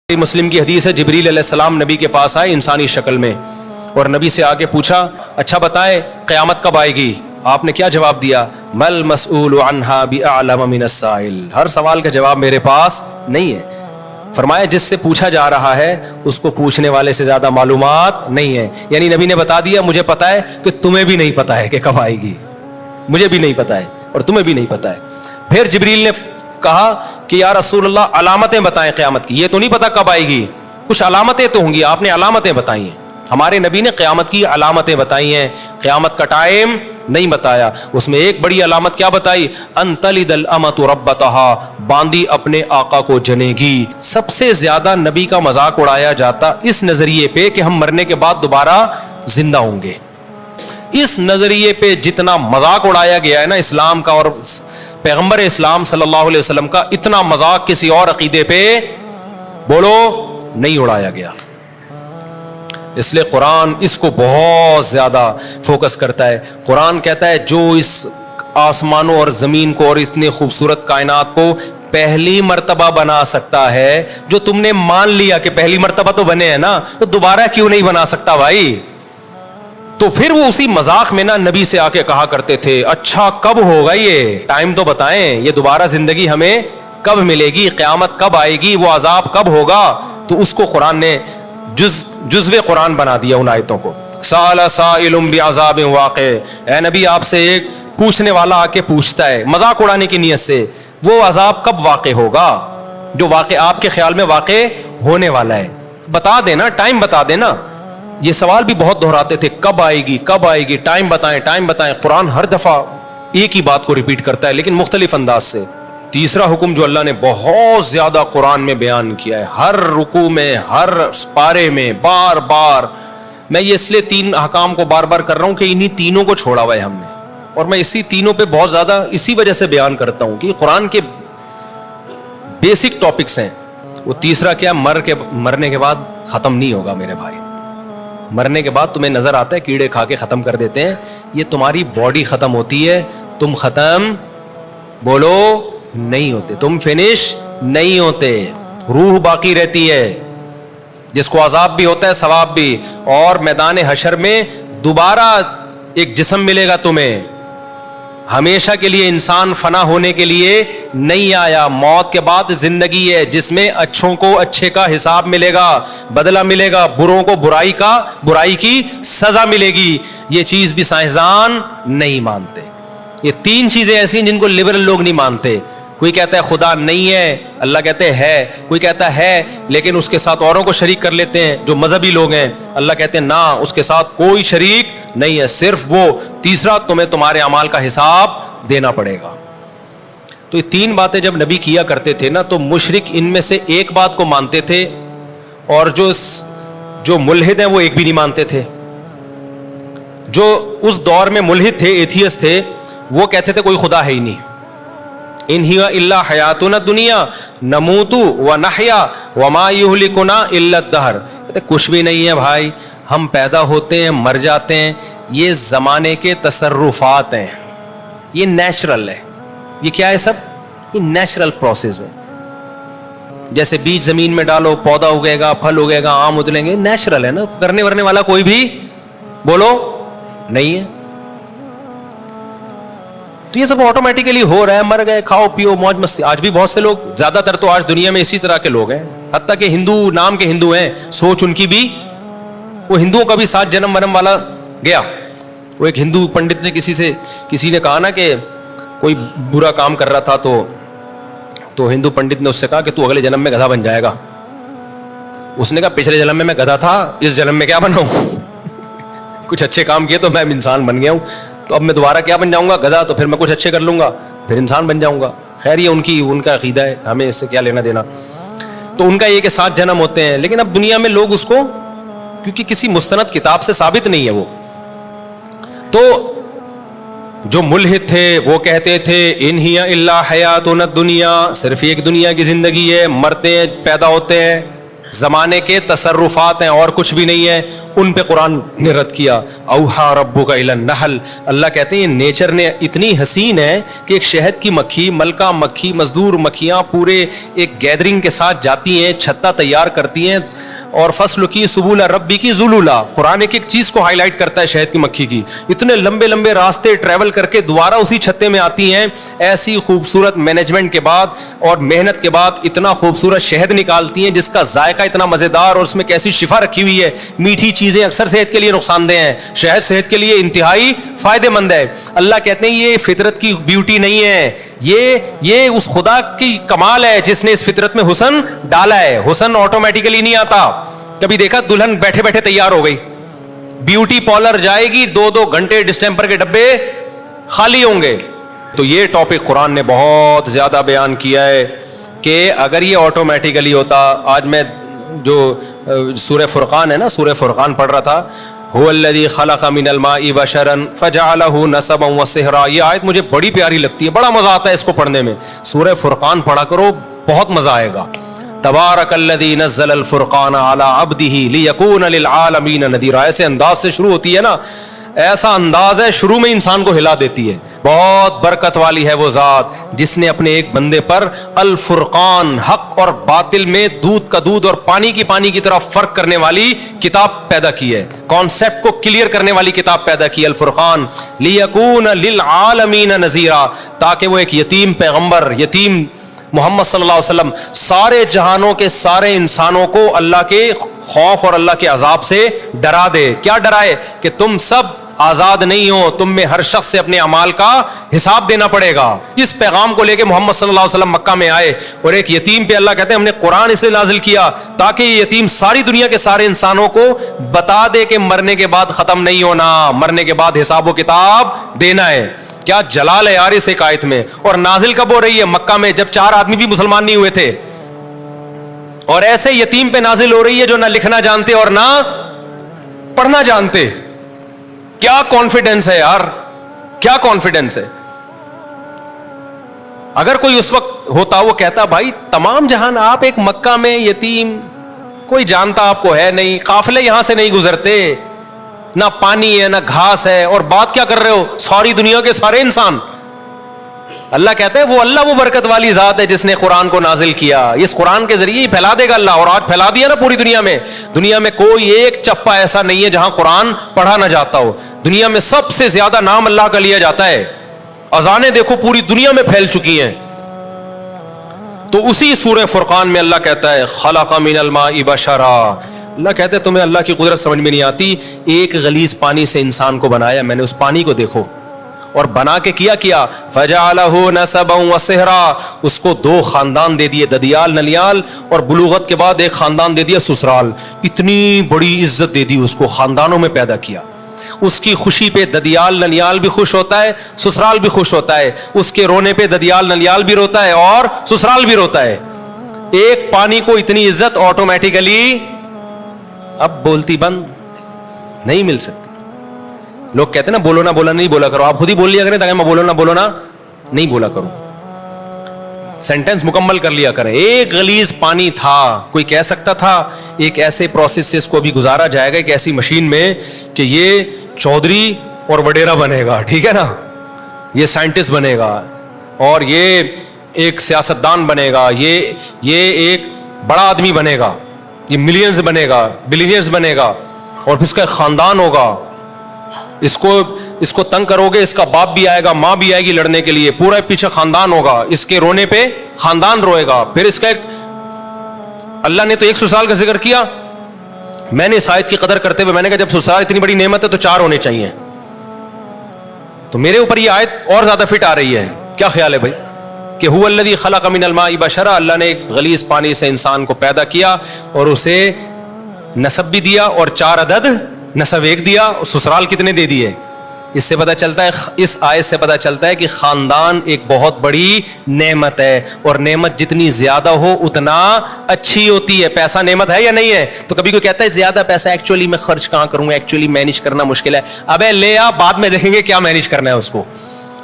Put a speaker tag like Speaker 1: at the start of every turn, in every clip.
Speaker 1: مسلم کی حدیث ہے، جبریل علیہ السلام نبی کے پاس آئے انسانی شکل میں اور نبی سے آگے پوچھا اچھا بتائیں قیامت کب آئے گی؟ آپ نے کیا جواب دیا؟ مل مسئول عنہا بأعلم من السائل، ہر سوال کا جواب میرے پاس نہیں ہے۔ فرمایا جس سے پوچھا جا رہا ہے اس کو پوچھنے والے سے زیادہ معلومات نہیں ہے، یعنی نبی نے بتا دیا مجھے پتا ہے کہ تمہیں بھی نہیں پتا ہے کہ کب آئے گی، مجھے بھی نہیں پتا ہے اور تمہیں بھی نہیں پتا ہے۔ پھر جبریل نے کہا کہ یا رسول اللہ علامتیں بتائیں قیامت کی، یہ تو نہیں پتا کب آئے گی، کچھ علامتیں تو ہوں گی، آپ نے علامتیں بتائی ہیں۔ ہمارے نبی نے قیامت کی علامتیں بتائی ہیں، قیامت کا ٹائم نہیں بتایا۔ اس میں ایک بڑی علامت کیا بتائی؟ ان تلد الامۃ ربتها، باندی اپنے آقا کو جنے گی۔ سب سے زیادہ نبی کا مذاق اڑایا جاتا اس نظریے پہ کہ ہم مرنے کے بعد دوبارہ زندہ ہوں گے۔ اس نظریے پہ جتنا مذاق اڑایا گیا ہے نا اسلام کا اور پیغمبر اسلام صلی اللہ علیہ وسلم کا، اتنا مذاق کسی اور عقیدے پہ بولو نہیں اڑایا گیا۔ اس لیے قرآن اس کو بہت زیادہ فوکس کرتا ہے۔ قرآن کہتا ہے جو اس آسمانوں اور زمین کو اور اتنی خوبصورت کائنات کو پہلی مرتبہ بنا سکتا ہے، جو تم نے مان لیا کہ پہلی مرتبہ تو بنے ہیں نا، تو دوبارہ کیوں نہیں بنا سکتا بھائی؟ تو پھر وہ اسی مذاق میں نا نبی سے آ کے کہا کرتے تھے اچھا کب ہوگا، یہ ٹائم تو بتائیں، یہ دوبارہ زندگی ہمیں کب ملے گی، قیامت کب آئے گی، وہ عذاب کب ہوگا؟ تو اس کو قرآن نے جزو قرآن بنا دیا ان آیتوں کو۔ سأل سائل بعذاب واقع، اے نبی آپ سے ایک پوچھنے والا آ کے پوچھتا ہے مذاق اڑانے کی نیت سے، وہ عذاب کب واقع ہوگا جو واقع آپ کے خیال میں واقع ہونے والا ہے، بتا دینا، ٹائم بتا دینا۔ یہ سوال بھی بہت دہراتے تھے، کب آئے گی، کب آئے گی، ٹائم بتائیں، ٹائم بتائیں۔ قرآن ہر دفعہ ایک ہی بات کو ریپیٹ کرتا ہے لیکن مختلف انداز سے۔ تیسرا حکم جو اللہ نے بہت زیادہ قرآن میں بیان کیا ہے، ہر رکوع میں، ہر پارے میں، بار بار، میں یہ اس لیے تین احکام کو بار بار کر رہا ہوں کہ انہی تینوں کو چھوڑا ہوا ہے ہم نے، اور میں اسی تینوں پہ بہت زیادہ اسی وجہ سے بیان کرتا ہوں کہ قرآن کے بیسک ٹاپکس ہیں۔ وہ تیسرا کیا؟ مرنے کے بعد ختم نہیں ہوگا میرے بھائی۔ مرنے کے بعد تمہیں نظر آتا ہے کیڑے کھا کے ختم کر دیتے ہیں، یہ تمہاری باڈی ختم ہوتی ہے، تم ختم بولو نہیں ہوتے، تم فنش نہیں ہوتے، روح باقی رہتی ہے، جس کو عذاب بھی ہوتا ہے ثواب بھی، اور میدان حشر میں دوبارہ ایک جسم ملے گا تمہیں۔ ہمیشہ کے لیے انسان فنا ہونے کے لیے نہیں آیا، موت کے بعد زندگی ہے جس میں اچھوں کو اچھے کا حساب ملے گا، بدلہ ملے گا، بروں کو برائی کی سزا ملے گی۔ یہ چیز بھی سائنسدان نہیں مانتے۔ یہ تین چیزیں ایسی ہیں جن کو لبرل لوگ نہیں مانتے۔ کوئی کہتا ہے خدا نہیں ہے، اللہ کہتے ہے، کوئی کہتا ہے لیکن اس کے ساتھ اوروں کو شریک کر لیتے ہیں جو مذہبی لوگ ہیں، اللہ کہتے ہیں نہ، اس کے ساتھ کوئی شریک نہیں ہے، صرف وہ تیسرا تمہیں تمہارے اعمال کا حساب دینا پڑے گا۔ تو یہ تین باتیں جب نبی کیا کرتے تھے نا تو مشرک ان میں سے ایک بات کو مانتے تھے، اور جو ملحد ہیں وہ ایک بھی نہیں مانتے تھے۔ جو اس دور میں ملحد تھے، ایتھیسٹ تھے، وہ کہتے تھے کوئی خدا ہے ہی نہیں، ان ہی الا حیاتنا الدنیا نموت ونحیا وما یہلکنا الا الدہر، کہتے کچھ بھی نہیں ہے بھائی، ہم پیدا ہوتے ہیں مر جاتے ہیں، یہ زمانے کے تصرفات ہیں، یہ نیچرل ہے۔ یہ کیا ہے؟ سب یہ نیچرل پروسیس ہے۔ جیسے بیج زمین میں ڈالو، پودا اگے گا، پھل اگے گا، آم اتلیں گے، نیچرل ہے نا، کرنے ورنے والا کوئی بھی بولو نہیں ہے۔ تو یہ سب آٹومیٹیکلی ہو رہا ہے، مر گئے، کھاؤ پیو موج مستی۔ آج بھی بہت سے لوگ، زیادہ تر تو آج دنیا میں اسی طرح کے لوگ ہیں، حتیٰ کہ ہندو نام کے ہندو ہیں، سوچ ان کی بھی، وہ ہندوؤں کا بھی 7 جنم ورم والا گیا۔ وہ ایک ہندو پنڈت نے کسی نے کہا نا کہ کوئی برا کام کر رہا تھا تو ہندو پنڈت نے اس سے کہا کہ تو اگلے جنم میں گدھا بن جائے گا۔ اس نے کہا پچھلے جنم میں گدھا تھا، اس جنم میں کیا بناؤں؟ کچھ اچھے کام کیے تو میں انسان بن گیا ہوں، تو اب میں دوبارہ کیا بن جاؤں گا؟ گدھا۔ تو پھر میں کچھ اچھے کر لوں گا پھر انسان بن جاؤں گا۔ خیر یہ ان کا عقیدہ ہے، ہمیں اس سے کیا لینا دینا۔ تو ان کا یہ کہ 7 جنم ہوتے ہیں، لیکن اب دنیا میں لوگ اس کو، کیونکہ کسی مستند کتاب سے ثابت نہیں ہے وہ، تو جو ملحد تھے وہ کہتے تھے ان ہی الا حیاتنا الدنیا، صرف ایک دنیا کی زندگی ہے، مرتے ہیں، پیدا ہوتے ہیں، زمانے کے تصرفات ہیں اور کچھ بھی نہیں ہے۔ ان پہ قرآن نے رد کیا. اوحا ربک الی النحل, اللہ کہتے ہیں نیچر نے اتنی حسین ہے کہ ایک شہد کی مکھی, ملکہ مکھی, مزدور مکھیاں پورے ایک گیدرنگ کے ساتھ جاتی ہیں, چھتا تیار کرتی ہیں, اور فصل کی سبول ربی کی ذلولا. قرآن ایک چیز کو ہائی لائٹ کرتا ہے شہد کی مکھی کی. اتنے لمبے لمبے راستے ٹریول کر کے دوبارہ اسی چھتے میں آتی ہیں, ایسی خوبصورت مینجمنٹ کے بعد اور محنت کے بعد اتنا خوبصورت شہد نکالتی ہیں جس کا ذائقہ اتنا مزیدار, اور اس میں کیسی شفا رکھی ہوئی ہے. میٹھی چیزیں اکثر صحت کے لیے نقصان دہ ہیں, شہد صحت کے لیے انتہائی فائدہ مند ہے. اللہ کہتے ہیں یہ فطرت کی بیوٹی نہیں ہے, یہ اس خدا کی کمال ہے جس نے اس فطرت میں حسن ڈالا ہے. حسن آٹومیٹیکلی نہیں آتا. کبھی دیکھا دلہن بیٹھے بیٹھے تیار ہو گئی, بیوٹی پارلر جائے گی 2 گھنٹے ڈسٹمپر کے ڈبے خالی ہوں گے. تو یہ ٹاپک قرآن نے بہت زیادہ بیان کیا ہے کہ اگر یہ آٹومیٹیکلی ہوتا. آج میں جو سورہ فرقان ہے نا, سورہ فرقان پڑھ رہا تھا, هو الذی خلق من الماء بشرا فجعله نسبا وصهرا. یہ آیت مجھے بڑی پیاری لگتی ہے, بڑا مزہ آتا ہے اس کو پڑھنے میں. سورہ فرقان پڑھا کرو, بہت مزہ آئے گا. تبارک الذی نزل الفرقان علی عبدہ لیکون للعالمین نذیرا. ایسے انداز سے شروع ہوتی ہے نا, ایسا انداز ہے شروع میں انسان کو ہلا دیتی ہے. بہت برکت والی ہے وہ ذات جس نے اپنے ایک بندے پر الفرقان, حق اور باطل میں دودھ کا دودھ اور پانی کی طرح فرق کرنے والی کتاب پیدا کی ہے, کانسیپٹ کو کلیئر کرنے والی کتاب پیدا کی, الفرقان. لیکون للعالمین نذیرا, تاکہ وہ ایک یتیم پیغمبر, یتیم محمد صلی اللہ علیہ وسلم سارے جہانوں کے سارے انسانوں کو اللہ کے خوف اور اللہ کے عذاب سے ڈرا دے. کیا ڈرائے؟ کہ تم سب آزاد نہیں ہو, تم میں ہر شخص سے اپنے اعمال کا حساب دینا پڑے گا. اس پیغام کو لے کے محمد صلی اللہ علیہ وسلم مکہ میں آئے, اور ایک یتیم پہ اللہ کہتے ہیں ہم نے قرآن اس لیے نازل کیا تاکہ یہ یتیم ساری دنیا کے سارے انسانوں کو بتا دے کہ مرنے کے بعد ختم نہیں ہونا, مرنے کے بعد حساب و کتاب دینا ہے. کیا جلال ہے یار اس ایک آیت میں. اور نازل کب ہو رہی ہے؟ مکہ میں, جب 4 آدمی بھی مسلمان نہیں ہوئے تھے. اور ایسے یتیم پہ نازل ہو رہی ہے جو نہ لکھنا جانتے اور نہ پڑھنا جانتے. کیا کانفیڈنس ہے یار, کیا کانفیڈنس ہے. اگر کوئی اس وقت ہوتا وہ کہتا بھائی تمام جہان آپ ایک مکہ میں یتیم, کوئی جانتا آپ کو ہے نہیں, قافلے یہاں سے نہیں گزرتے, نہ پانی ہے نہ گھاس ہے, اور بات کیا کر رہے ہو ساری دنیا کے سارے انسان. اللہ کہتا ہے وہ برکت والی ذات ہے جس نے قرآن کو نازل کیا. اس قرآن کے ذریعے ہی پھیلا دے گا اللہ, اور آج پھیلا دیا نا پوری دنیا میں. دنیا میں کوئی ایک چپا ایسا نہیں ہے جہاں قرآن پڑھا نہ جاتا ہو. دنیا میں سب سے زیادہ نام اللہ کا لیا جاتا ہے. اذانیں دیکھو پوری دنیا میں پھیل چکی ہیں. تو اسی سورہ فرقان میں اللہ کہتا ہے خلق من الماء بشرا. اللہ کہتے ہیں تمہیں اللہ کی قدرت سمجھ میں نہیں آتی. ایک غلیظ پانی سے انسان کو بنایا میں نے, اس پانی کو دیکھو, اور بنا کے کیا فجعلہ نسبا وصہرا. اس کو 2 خاندان دے دیے, ددیال نلیال, اور بلوغت کے بعد ایک خاندان دے دیا سسرال. اتنی بڑی عزت دے دی اس کو, خاندانوں میں پیدا کیا. اس کی خوشی پہ ددیال نلیال بھی خوش ہوتا ہے, سسرال بھی خوش ہوتا ہے. اس کے رونے پہ ددیال نلیال بھی روتا ہے اور سسرال بھی روتا ہے. ایک پانی کو اتنی عزت آٹومیٹیکلی اب بولتی بند نہیں مل سکتی. لوگ کہتے ہیں نا بولو نہ نہیں بولا کرو. آپ خود ہی بول لیا کریں تاکہ میں بولو نہ نہیں بولا کروں, سینٹینس مکمل کر لیا کریں. ایک غلیظ پانی تھا, کوئی کہہ سکتا تھا ایک ایسے پروسیس سے اس کو بھی گزارا جائے گا, ایک ایسی مشین میں کہ یہ چودھری اور وڈیرا بنے گا, ٹھیک ہے نا, یہ سائنٹسٹ بنے گا, اور یہ ایک سیاستدان بنے گا, یہ ایک بڑا آدمی بنے گا, یہ ملینز بنے گا, بلینئرز بنے گا, اور پھر اس کا ایک خاندان ہوگا. اس کو تنگ کرو گے, اس کا باپ بھی آئے گا, ماں بھی آئے گی لڑنے کے لیے, پورا پیچھے خاندان ہوگا. اس کے رونے پہ خاندان روئے گا. پھر اس کا ایک, اللہ نے تو ایک سسرال کا ذکر کیا. میں نے اس آیت کی قدر کرتے ہوئے میں نے کہا جب سسرال اتنی بڑی نعمت ہے تو 4 ہونے چاہیے. تو میرے اوپر یہ آیت اور زیادہ فٹ آ رہی ہے. کیا خیال ہے بھائی کہ هو الذی خلق من الماء بشرا, اللہ نے ایک غلیظ پانی سے انسان کو پیدا کیا اور اسے نسب بھی دیا, اور 4 عدد نسب ایک دیا, اور سسرال کتنے دے دیے. اس سے پتہ چلتا ہے, اس آیت سے پتہ چلتا ہے کہ خاندان ایک بہت بڑی نعمت ہے, اور نعمت جتنی زیادہ ہو اتنا اچھی ہوتی ہے. پیسہ نعمت ہے یا نہیں ہے؟ تو کبھی کوئی کہتا ہے زیادہ پیسہ ایکچولی میں خرچ کہاں کروں, ایکچولی مینیج کرنا مشکل ہے. ابے لے آ, بعد میں دیکھیں گے کیا مینیج کرنا ہے اس کو.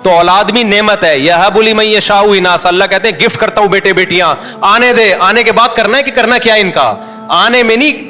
Speaker 1: تو اولاد بھی نعمت ہے. یہب لمن یشاء اناثا, اللہ کہتے ہیں گفٹ کرتا ہوں بیٹے بیٹیاں, آنے دے, آنے کے بعد کرنا ہے کہ کرنا کیا ہے ان کا, آنے میں نہیں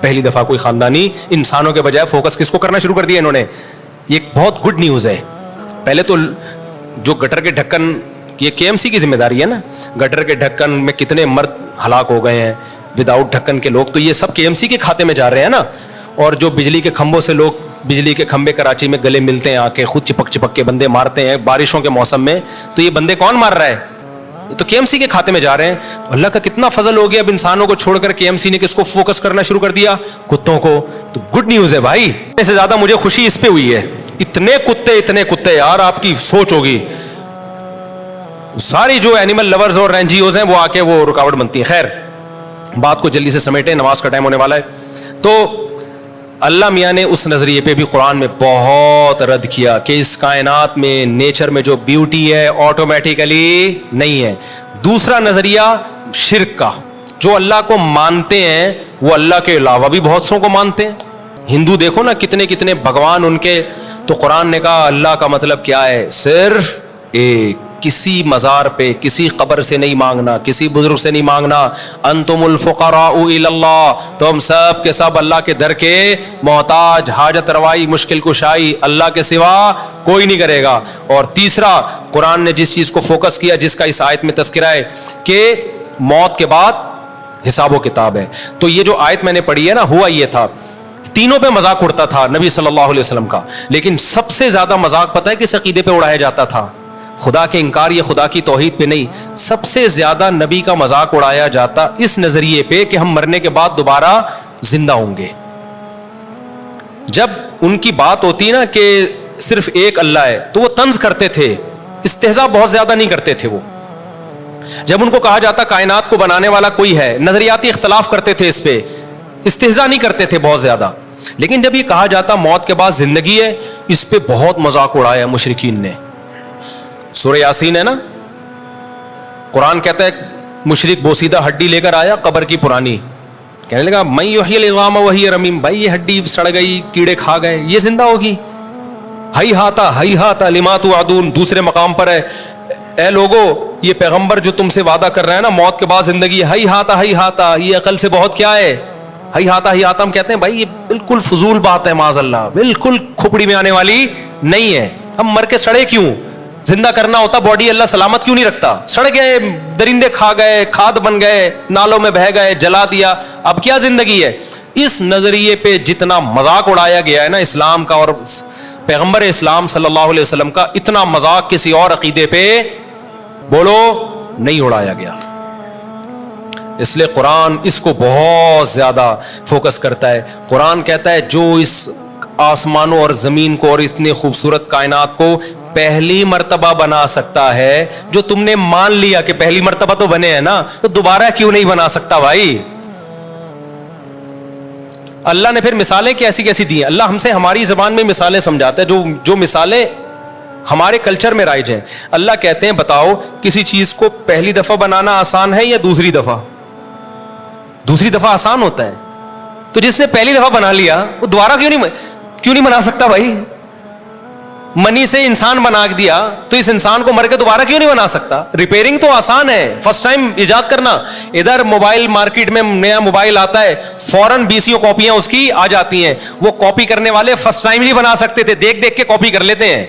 Speaker 1: پہلی دفعہ کوئی خاندانی انسانوں کے بجائے فوکس کس کو کرنا شروع کر دیا انہوں نے. یہ بہت گڈ نیوز ہے. پہلے تو جو گٹر کے ڈھکن، یہ کے ایم سی کی ذمہ داری ہے نا، گٹر کے ڈھکن میں کتنے مرد ہلاک ہو گئے ہیں وداؤٹ ڈھکن کے لوگ، تو یہ سب کے ایم سی کے کھاتے میں جا رہے ہیں نا. اور جو بجلی کے کھمبوں سے لوگ، بجلی کے کھمبے کراچی میں گلے ملتے ہیں آ کے، خود چپک چپک کے بندے مارتے ہیں بارشوں کے موسم میں، تو یہ بندے کون مار رہا ہے؟ یہ تو کے ایم سی کے کھاتے میں جا رہے ہیں. اللہ کا کتنا فضل ہو گیا، اب انسانوں کو چھوڑ کر کے ایم سی نے کس کو فوکس کرنا شروع کر دیا؟ کتوں کو. تو گڈ نیوز ہے بھائی. اس سے زیادہ مجھے خوشی اس پہ ہوئی ہے. اتنے کتے یار، آپ کی سوچ ہوگی ساری جو اینیمل لورز اور رینجیوز ہیں وہ آ کے وہ رکاوٹ بنتی ہیں. خیر بات کو جلدی سے سمیٹیں، نماز کا ٹائم ہونے والا ہے. تو اللہ میاں نے اس نظریے پہ بھی قرآن میں بہت رد کیا کہ اس کائنات میں نیچر میں جو بیوٹی ہے آٹومیٹیکلی نہیں ہے. دوسرا نظریہ شرک کا، جو اللہ کو مانتے ہیں وہ اللہ کے علاوہ بھی بہت سوں کو مانتے ہیں. ہندو دیکھو نا کتنے کتنے بھگوان ان کے. تو قرآن نے کہا اللہ کا مطلب کیا ہے؟ صرف ایک. کسی مزار پہ کسی قبر سے نہیں مانگنا، کسی بزرگ سے نہیں مانگنا. انتم الفقراء الی اللہ، تم سب کے سب اللہ کے در کے محتاج، حاجت روائی مشکل کشائی اللہ کے سوا کوئی نہیں کرے گا. اور تیسرا قرآن نے جس چیز کو فوکس کیا، جس کا اس آیت میں تذکرہ ہے کہ موت کے بعد حساب و کتاب ہے. تو یہ جو آیت میں نے پڑھی ہے نا، ہوا یہ تھا تینوں پہ مذاق اڑتا تھا نبی صلی اللہ علیہ وسلم کا، لیکن سب سے زیادہ مذاق پتہ ہے کس عقیدے پہ اڑایا جاتا تھا؟ خدا کے انکار یا خدا کی توحید پہ نہیں. سب سے زیادہ نبی کا مذاق اڑایا جاتا اس نظریے پہ کہ ہم مرنے کے بعد دوبارہ زندہ ہوں گے. جب ان کی بات ہوتی نا کہ صرف ایک اللہ ہے تو وہ طنز کرتے تھے، استہزاء بہت زیادہ نہیں کرتے تھے. وہ جب ان کو کہا جاتا کائنات کو بنانے والا کوئی ہے، نظریاتی اختلاف کرتے تھے، اس پہ استہزاء نہیں کرتے تھے بہت زیادہ. لیکن جب یہ کہا جاتا موت کے بعد زندگی ہے، اس پہ بہت مذاق اڑایا مشرکین نے. سورہ یاسین ہے نا، قرآن کہتا ہے مشرک بوسیدہ ہڈی لے کر آیا قبر کی پرانی، کہنے لگا من یحیی العظام وہی رمیم، بھائی یہ ہڈی سڑ گئی، کیڑے کھا گئے، یہ زندہ ہوگی؟ ہی ہاتا لما توعدون. دوسرے مقام پر ہے اے لوگو یہ پیغمبر جو تم سے وعدہ کر رہے ہیں نا موت کے بعد زندگی، ہی ہاتا، یہ عقل سے بہت کیا ہے؟ ہی ہاتا ہم کہتے ہیں بھائی یہ بالکل فضول بات ہے، معاذ اللہ، بالکل کھوپڑی میں آنے والی نہیں ہے. ہم مر کے سڑے کیوں؟ زندہ کرنا ہوتا باڈی اللہ سلامت کیوں نہیں رکھتا؟ سڑ گئے، درندے کھا گئے، کھاد بن گئے، نالوں میں بہہ گئے، جلا دیا، اب کیا زندگی ہے؟ اس نظریے پہ جتنا مذاق اڑایا گیا ہے نا اسلام کا اور پیغمبر اسلام صلی اللہ علیہ وسلم کا، اتنا مذاق کسی اور عقیدے پہ بولو نہیں اڑایا گیا. اس لیے قرآن اس کو بہت زیادہ فوکس کرتا ہے. قرآن کہتا ہے جو اس آسمانوں اور زمین کو اور اتنی خوبصورت کائنات کو پہلی مرتبہ بنا سکتا ہے، جو تم نے مان لیا کہ پہلی مرتبہ تو بنے ہیں نا، تو دوبارہ کیوں نہیں بنا سکتا بھائی؟ اللہ نے پھر مثالیں کیسی کیسی دی ہیں. اللہ ہم سے ہماری زبان میں مثالیں سمجھاتا ہے، جو مثالیں ہمارے کلچر میں رائج ہیں. اللہ کہتے ہیں بتاؤ کسی چیز کو پہلی دفعہ بنانا آسان ہے یا دوسری دفعہ؟ دوسری دفعہ آسان ہوتا ہے. تو جس نے پہلی دفعہ بنا لیا وہ دوبارہ کیوں نہیں بنا سکتا بھائی؟ منی سے انسان بنا دیا تو اس انسان کو مر کے دوبارہ کیوں نہیں بنا سکتا؟ ریپیئرنگ تو آسان ہے، فرسٹ ٹائم ایجاد کرنا. ادھر موبائل مارکیٹ میں نیا موبائل آتا ہے، فوراً 20 کاپیاں اس کی آ جاتی ہیں. وہ کاپی کرنے والے فرسٹ ٹائم ہی بنا سکتے تھے، دیکھ دیکھ کے کاپی کر لیتے ہیں.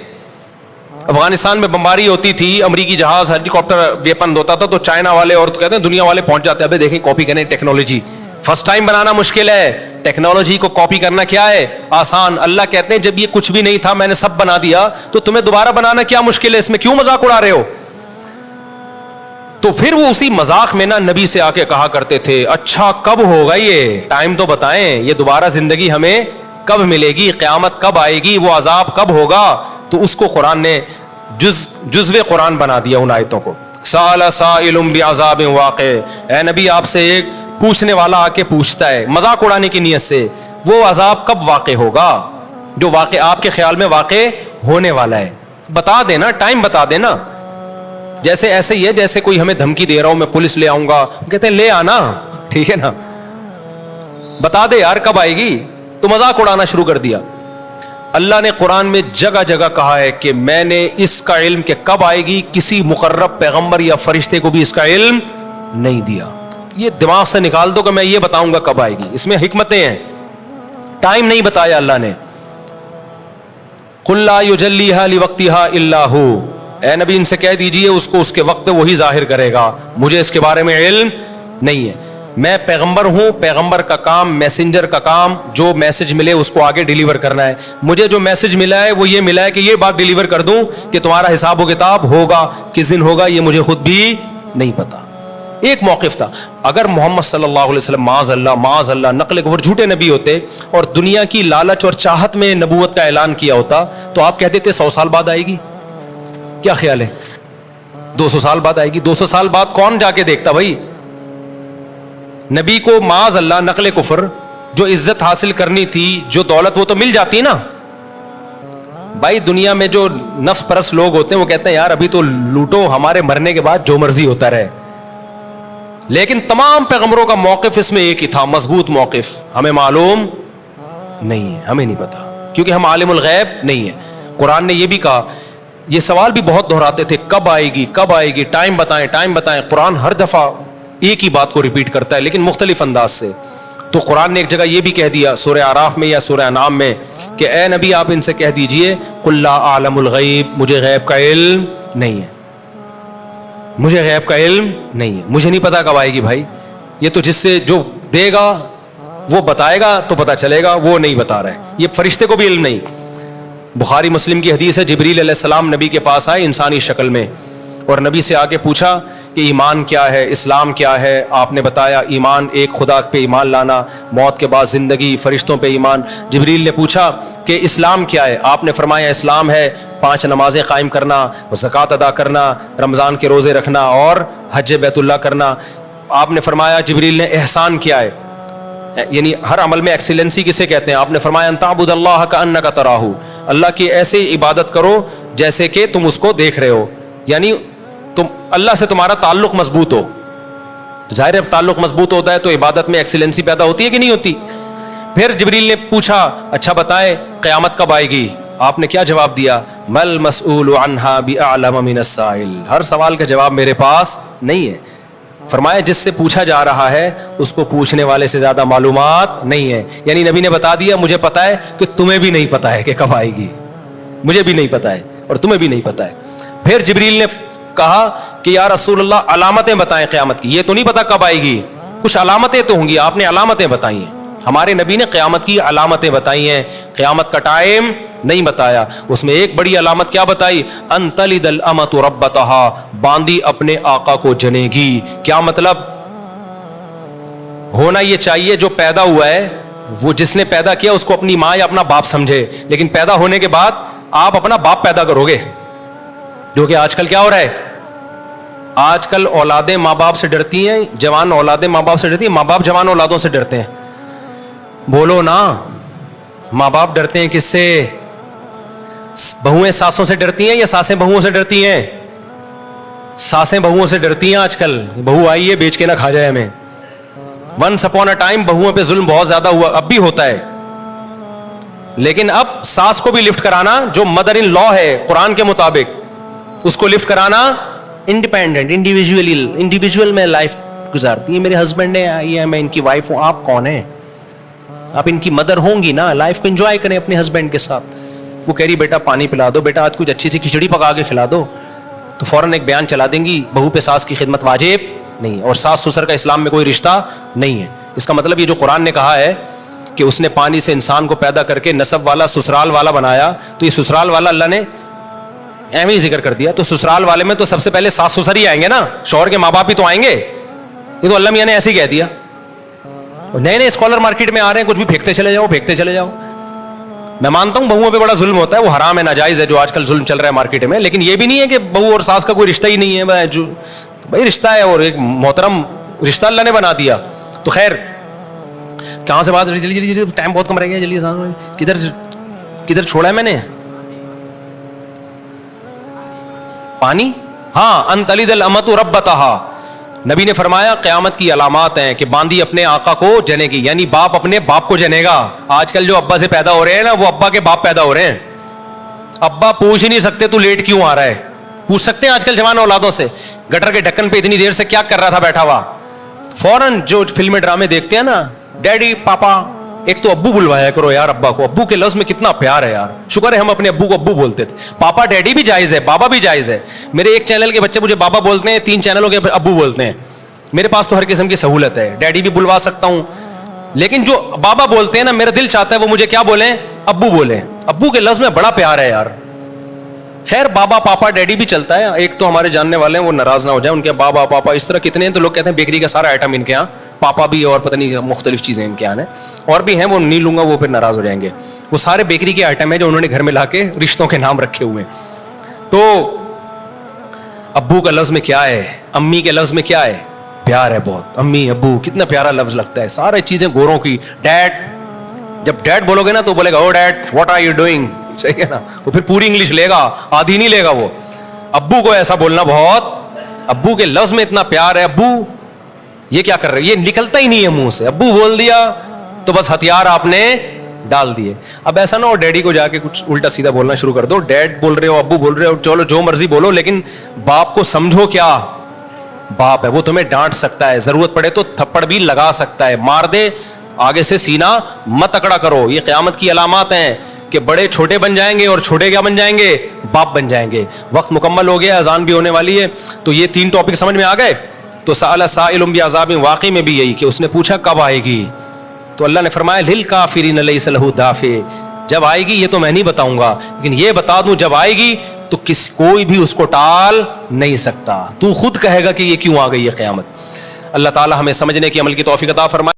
Speaker 1: افغانستان میں بمباری ہوتی تھی، امریکی جہاز ہیلی کاپٹر ویپن ہوتا تھا، تو چائنا والے اور تو کہتے ہیں دنیا والے پہنچ جاتے ہیں، ابھی دیکھیں کاپی کریں ٹیکنالوجی. فرسٹ ٹائم بنانا مشکل ہے، ٹیکنالوجی کو کاپی کرنا کیا ہے؟ آسان. اللہ کہتے ہیں جب یہ کچھ بھی نہیں تھا میں نے سب بنا دیا، تو تمہیں دوبارہ بنانا کیا مشکل ہے؟ اس میں کیوں مذاق اڑا رہے ہو؟ تو پھر وہ اسی مذاق میں نا نبی سے آ کے کہا کرتے تھے اچھا کب ہوگا یہ؟ ٹائم تو بتائیں، یہ دوبارہ زندگی ہمیں کب ملے گی؟ قیامت کب آئے گی؟ وہ عذاب کب ہوگا؟ تو اس کو قرآن نے جزو قرآن بنا دیا ان آیتوں کو. سأل سائل بعذاب واقع، اے نبی آپ سے ایک پوچھنے والا آ کے پوچھتا ہے مذاق اڑانے کی نیت سے، وہ عذاب کب واقع ہوگا جو واقع آپ کے خیال میں واقع ہونے والا ہے؟ بتا دینا، ٹائم بتا دینا. جیسے ایسے ہی ہے جیسے کوئی ہمیں دھمکی دے رہا ہوں میں پولیس لے آؤں گا، کہتے ہیں لے آنا، ٹھیک ہے نا، بتا دے یار کب آئے گی. تو مذاق اڑانا شروع کر دیا. اللہ نے قرآن میں جگہ جگہ کہا ہے کہ میں نے اس کا علم کہ کب آئے گی کسی مقرب پیغمبر یا فرشتے کو بھی اس کا علم نہیں دیا. یہ دماغ سے نکال دو کہ میں یہ بتاؤں گا کب آئے گی, اس میں حکمتیں ہیں. ٹائم نہیں بتایا اللہ نے. قل لا یجلیھا لوقتھا الا ہو, اے نبی ان سے کہہ دیجئے اس کو اس کے وقت پہ وہی ظاہر کرے گا, مجھے اس کے بارے میں علم نہیں ہے. میں پیغمبر ہوں, پیغمبر کا کام, میسنجر کا کام جو میسج ملے اس کو آگے ڈیلیور کرنا ہے. مجھے جو میسج ملا ہے وہ یہ ملا ہے کہ یہ بات ڈیلیور کر دوں کہ تمہارا حساب و کتاب ہوگا, کس دن ہوگا یہ مجھے خود بھی نہیں پتا. ایک موقف تھا, اگر محمد صلی اللہ علیہ وسلم معاذ اللہ نقل کفر جھوٹے نبی ہوتے اور دنیا کی لالچ اور چاہت میں نبوت کا اعلان کیا ہوتا تو آپ کہتے تھے 100 سال بعد آئے گی. کیا خیال ہے 200 سال بعد آئے گی؟ 200 سال بعد کون جا کے دیکھتا بھائی؟ نبی کو معاذ اللہ نقل کفر جو عزت حاصل کرنی تھی, جو دولت, وہ تو مل جاتی نا بھائی. دنیا میں جو نفس پرست لوگ ہوتے ہیں وہ کہتے ہیں یار ابھی تو لوٹو, ہمارے مرنے کے بعد جو مرضی ہوتا رہے. لیکن تمام پیغمبروں کا موقف اس میں ایک ہی تھا, مضبوط موقف. ہمیں معلوم نہیں ہے, ہمیں نہیں پتا, کیونکہ ہم عالم الغیب نہیں ہیں. قرآن نے یہ بھی کہا, یہ سوال بھی بہت دہراتے تھے, کب آئے گی کب آئے گی, ٹائم بتائیں ٹائم بتائیں. قرآن ہر دفعہ ایک ہی بات کو ریپیٹ کرتا ہے لیکن مختلف انداز سے. تو قرآن نے ایک جگہ یہ بھی کہہ دیا سورہ اعراف میں یا سورہ انعام میں کہ اے نبی آپ ان سے کہہ دیجئے قل لا اعلم الغیب, مجھے غیب کا علم نہیں ہے, مجھے غیب کا علم نہیں ہے, مجھے نہیں پتا کب آئے گی. بھائی یہ تو جس سے جو دے گا وہ بتائے گا تو پتا چلے گا, وہ نہیں بتا رہے. یہ فرشتے کو بھی علم نہیں. بخاری مسلم کی حدیث ہے, جبریل علیہ السلام نبی کے پاس آئے انسانی شکل میں اور نبی سے آگے پوچھا کہ ایمان کیا ہے, اسلام کیا ہے. آپ نے بتایا ایمان ایک خدا پہ ایمان لانا, موت کے بعد زندگی, فرشتوں پہ ایمان. جبریل نے پوچھا کہ اسلام کیا ہے, آپ نے فرمایا اسلام ہے 5 نمازیں قائم کرنا, زکوٰۃ ادا کرنا, رمضان کے روزے رکھنا اور حج بیت اللہ کرنا. آپ نے فرمایا جبریل نے احسان کیا ہے, یعنی ہر عمل میں ایکسیلنسی کسے کہتے ہیں؟ آپ نے فرمایا ان تعبد اللہ کأنک تراہ, اللہ کی ایسے عبادت کرو جیسے کہ تم اس کو دیکھ رہے ہو, یعنی تم اللہ سے تمہارا تعلق مضبوط ہو. ظاہر ہے تعلق مضبوط ہوتا ہے تو عبادت میں ایکسیلنسی پیدا ہوتی ہے کہ نہیں ہوتی؟ پھر جبریل نے پوچھا اچھا بتائیں قیامت کب آئے گی؟ آپ نے کیا جواب دیا؟ مل مسئول عنہا بأعلم من السائل, ہر سوال کا جواب میرے پاس نہیں ہے. فرمایا جس سے پوچھا جا رہا ہے اس کو پوچھنے والے سے زیادہ معلومات نہیں ہے. یعنی نبی نے بتا دیا مجھے پتا ہے کہ تمہیں بھی نہیں پتا ہے کہ کب آئے گی, مجھے بھی نہیں پتا ہے اور تمہیں بھی نہیں پتا ہے. پھر جبریل نے کہا کہ یا رسول اللہ علامتیں بتائیں قیامت کی, یہ تو نہیں پتا کب آئے گی, کچھ علامتیں تو ہوں گی, آپ نے علامتیں بتائی ہیں. ہمارے نبی نے قیامت کی علامتیں بتائی ہیں, قیامت کا ٹائم نہیں بتایا. اس میں ایک بڑی علامت کیا بتائی؟ ان تلد الامۃ ربتہا, باندی اپنے آقا کو جنے گی. کیا مطلب؟ ہونا یہ چاہیے جو پیدا ہوا ہے وہ جس نے پیدا کیا اس کو اپنی ماں یا اپنا باپ سمجھے, لیکن پیدا ہونے کے بعد آپ اپنا باپ پیدا کرو گے, جو کہ آج کل کیا ہو رہا ہے. آج کل اولادیں ماں باپ سے ڈرتی ہیں, جوان اولادیں ماں باپ سے ڈرتی ہیں, ماں باپ جوان اولادوں سے ڈرتے ہیں. بولو نا, ماں باپ ڈرتے ہیں کس سے؟ بہویں ساسوں سے ڈرتی ہیں یا ساسیں بہوؤں سے ڈرتی ہیں؟ ساسیں بہوؤں سے ڈرتی ہیں. آج کل بہو آئی ہے بیچ کے نہ کھا جائے ہمیں. ونس اپون اے ٹائم بہوؤں پہ ظلم بہت زیادہ ہوا, اب بھی ہوتا ہے, لیکن اب ساس کو بھی لفٹ کرانا جو مدر ان لا ہے قرآن کے مطابق, اس کو لفٹ کرانا انڈیپینڈنٹ انڈیویجول میں لائف گزارتی ہے. میرے ہسبینڈ نے آئی ہے, میں ان کی وائف ہوں, آپ کون ہیں؟ آپ ان کی مدر ہوں گی نا, لائف کو انجوائے کریں اپنے ہسبینڈ کے ساتھ. وہ کہہ رہی بیٹا پانی پلا دو, بیٹا آج کچھ اچھی سی کھچڑی پکا کے کھلا دو, تو فوراً ایک بیان چلا دیں گی بہو پہ ساس کی خدمت واجب نہیں, اور ساس سسر کا اسلام میں کوئی رشتہ نہیں ہے. اس کا مطلب یہ جو قرآن نے کہا ہے کہ اس نے پانی سے انسان کو پیدا کر کے نسب والا سسرال والا بنایا, تو یہ سسرال والا اللہ نے اہم ہی ذکر کر دیا. تو سسرال والے میں تو سب سے پہلے ساس سسر ہی آئیں گے نا, شوہر کے ماں باپ ہی تو آئیں گے. یہ تو اللہ میاں نے ایسے ہی کہہ دیا. نئے نئے اسکالر مارکیٹ میں آ رہے ہیں, کچھ بھی پھینکتے چلے جاؤ پھینکتے چلے جاؤ. میں مانتا ہوں بہوؤں پہ بڑا ظلم ہوتا ہے, وہ حرام ہے, ناجائز ہے جو آج کل ظلم چل رہا ہے مارکیٹ میں, لیکن یہ بھی نہیں ہے کہ بہو اور ساس کا کوئی رشتہ ہی نہیں ہے. بھائی رشتہ ہے, اور ایک محترم رشتہ اللہ نے بنا دیا. تو خیر کہاں سے بات, جلدی ٹائم بہت کم رہ گیا, جلدی کدھر چھوڑا ہے میں نے؟ پانی, ہاں. ان تلد الامۃ ربتہا, نبی نے فرمایا قیامت کی علامات ہیں کہ باندی اپنے آقا کو جنے گی, یعنی باپ اپنے باپ کو جنے گا. آج کل جو ابا سے پیدا ہو رہے ہیں نا, وہ ابا کے باپ پیدا ہو رہے ہیں. ابا پوچھ ہی نہیں سکتے تو لیٹ کیوں آ رہا ہے, پوچھ سکتے ہیں آج کل جوان اولادوں سے, گٹر کے ڈھکن پہ اتنی دیر سے کیا کر رہا تھا بیٹھا ہوا. فوراً جو فلمیں ڈرامے دیکھتے ہیں نا, ڈیڈی پاپا, ایک تو ابو بلوایا کرو یار ابا کو. ابو کے لفظ میں کتنا پیار ہے یار, شکر ہے ہم اپنے ابو کو ابو بولتے تھے. پاپا ڈیڈی بھی جائز ہے, بابا بھی جائز ہے. میرے ایک چینل کے بچے مجھے بابا بولتے ہیں, 3 چینلوں کے ابو بولتے ہیں. میرے پاس تو ہر قسم کی سہولت ہے, ڈیڈی بھی بلوا سکتا ہوں, لیکن جو بابا بولتے ہیں نا, میرا دل چاہتا ہے وہ مجھے کیا بولیں, ابو بولیں. ابو کے لفظ میں بڑا پیار ہے یار. خیر بابا پاپا ڈیڈی بھی چلتا ہے. ایک تو ہمارے جاننے والے ہیں, وہ ناراض نہ ہو جائیں, ان کے بابا پاپا اس طرح کتنے ہیں, تو لوگ کہتے ہیں بیکری کا سارا آئٹم ان کے یہاں, پاپا بھی اور پتہ نہیں مختلف چیزیں ان کے یہاں ہیں. اور بھی ہیں, وہ نہیں لوں گا, وہ پھر ناراض ہو جائیں گے. وہ سارے بیکری کے آئٹم ہیں جو انہوں نے گھر میں لا کے رشتوں کے نام رکھے ہوئے ہیں. تو ابو کا لفظ میں کیا ہے, امی کے لفظ میں کیا ہے, پیار ہے بہت. امی ابو کتنا پیارا لفظ لگتا ہے. سارے چیزیں گوروں کی. ڈیڈ, جب ڈیڈ بولو گے نا تو بولے گا oh dad what are you doing, صحیح ہے نا. وہ پھر پوری انگلش لے گا, آدھی نہیں لے گا وہ. ابو کو ایسا بولنا بہت, ابو کے لفظ میں اتنا پیار ہے. ابو یہ کیا کر رہے, یہ نکلتا ہی نہیں ہے منہ سے. ابو بول دیا تو بس ہتھیار آپ نے ڈال دیے. اب ایسا نہ ہو ڈیڈی کو جا کے کچھ الٹا سیدھا بولنا شروع کر دو. ڈیڈ بول رہے ہو, ابو بول رہے ہو, چلو جو مرضی بولو, لیکن باپ کو سمجھو. کیا باپ ہے, وہ تمہیں ڈانٹ سکتا ہے, ضرورت پڑے تو تھپڑ بھی لگا سکتا ہے, مار دے, آگے سے سینہ مت اکڑا کرو. یہ قیامت کی علامات ہیں کہ بڑے چھوٹے بن جائیں گے, اور چھوٹے کیا بن جائیں گے, باپ بن جائیں گے. وقت مکمل ہو گیا, اذان بھی ہونے والی ہے. تو یہ 3 ٹاپک سمجھ میں آ گئے. تو سأل سائل بعذاب, واقعی میں بھی یہی کہ اس نے پوچھا کب آئے گی, تو اللہ نے فرمایا للکافرین لیس لہ دافع, جب آئے گی یہ تو میں نہیں بتاؤں گا, لیکن یہ بتا دوں جب آئے گی تو کوئی بھی اس کو ٹال نہیں سکتا. تو خود کہے گا کہ یہ کیوں آ گئی ہے قیامت. اللہ تعالی ہمیں سمجھنے کی, عمل کی توفیق عطا فرمائے.